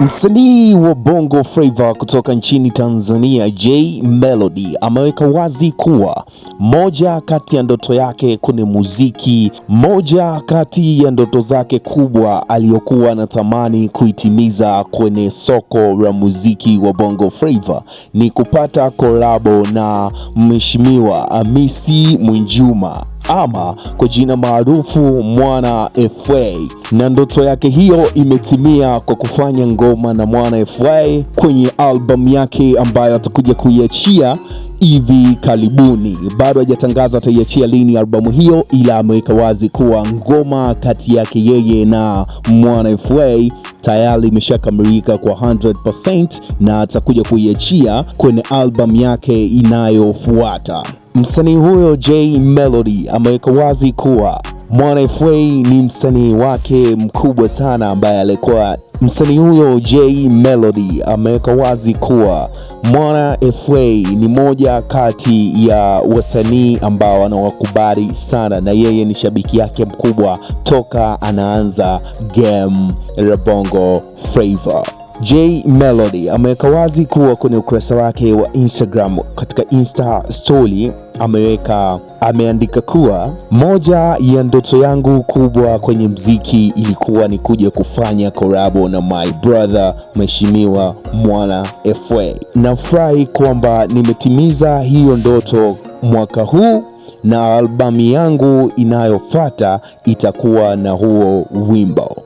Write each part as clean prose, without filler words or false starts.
Msanii wa Bongo Flava kutoka nchini Tanzania, Jay Melody ameweka wazi kuwa moja kati ya ndoto yake kwenye muziki, moja kati ya ndoto zake kubwa aliyokuwa anatamani kuitimiza kwenye soko la muziki wa Bongo Flava ni kupata kolabo na Mheshimiwa Hamisi Mwinjuma ama kwa jina maarufu Mwana FA, na ndoto yake hiyo imetimia kwa kufanya ngoma na Mwana FA kwenye albamu yake ambayo atakuja kuiachia hivi karibuni. Bado hajatangaza ataiachia lini albamu hiyo, ila ameweka wazi kuwa ngoma kati yake yeye na Mwana FA tayari imeshakamilika kwa 100% na atakuja kuiachia kwenye albamu yake inayofuata. Msanii huyo Jay Melody ameweka wazi kuwa Mwana FA ni msanii wake mkubwa sana ambaye alikuwa msanii huyo Jay Melody ameweka wazi kuwa Mwana FA ni moja kati ya wasanii ambao anawakubali sana, na yeye ni shabiki yake mkubwa toka anaanza game la Bongo Flava. Jay Melody ameweka wazi kuwa kwenye ukurasa wake wa Instagram, katika Insta story ameandika kuwa moja ya ndoto yangu kubwa kwenye mziki ilikuwa ni kuja kufanya collabo na my brother Mheshimiwa Mwana FA. Nafurahi kwamba nimetimiza hiyo ndoto mwaka huu na albamu yangu inayofuata itakuwa na huo wimbo.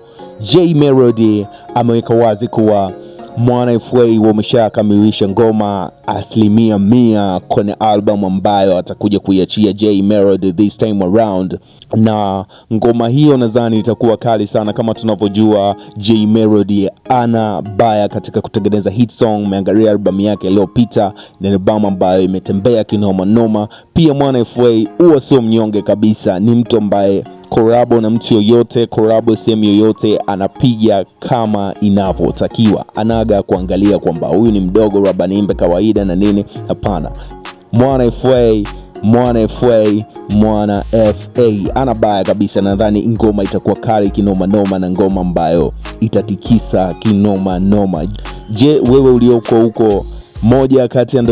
Jay Melody ameweka wazi kuwa Mwana FA wameshakamilisha ngoma 100% kwenye album ambayo atakuja kuiachia Jay Melody this time around, na ngoma hiyo nadhani itakuwa kali sana. Kama tunavyojua Jay Melody ana baya katika kutengeneza hit song. Umeangalia album yake iliyopita, ni album ambayo imetembea kinoma noma. Pia Mwana FA huwa sio mnyonge kabisa, ni mtu ambaye collabo na mtu yoyote, collabo sehemu yoyote anapiga kama inavyotakiwa. Anaga kuangalia kwamba huyu ni mdogo labda niimbe kawaida na nini, hapana. Mwana FA ana baya kabisa. Nadhani ngoma itakuwa kali kinoma noma na ngoma ambayo itatikisa kinoma noma. Je, wewe ulioko huko, moja kati ya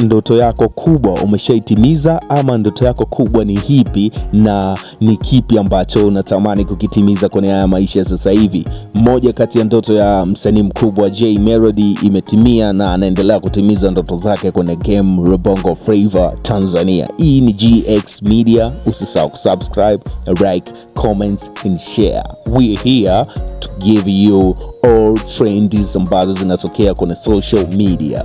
ndoto yako kubwa umeshaitimiza, ama ndoto yako kubwa ni hipi na ni kipi ambacho unatamani kukitimiza kwenye haya maisha sasa hivi? Moja kati ya ndoto ya msanii mkubwa Jay Melody imetimia na anaendelea kutimiza ndoto zake kwenye game la Bongo Flava Tanzania. Hii ni GX Media, usisahau kusubscribe, like, comment and share. We are here to give you all trends ambazo zinatokea kwenye social media.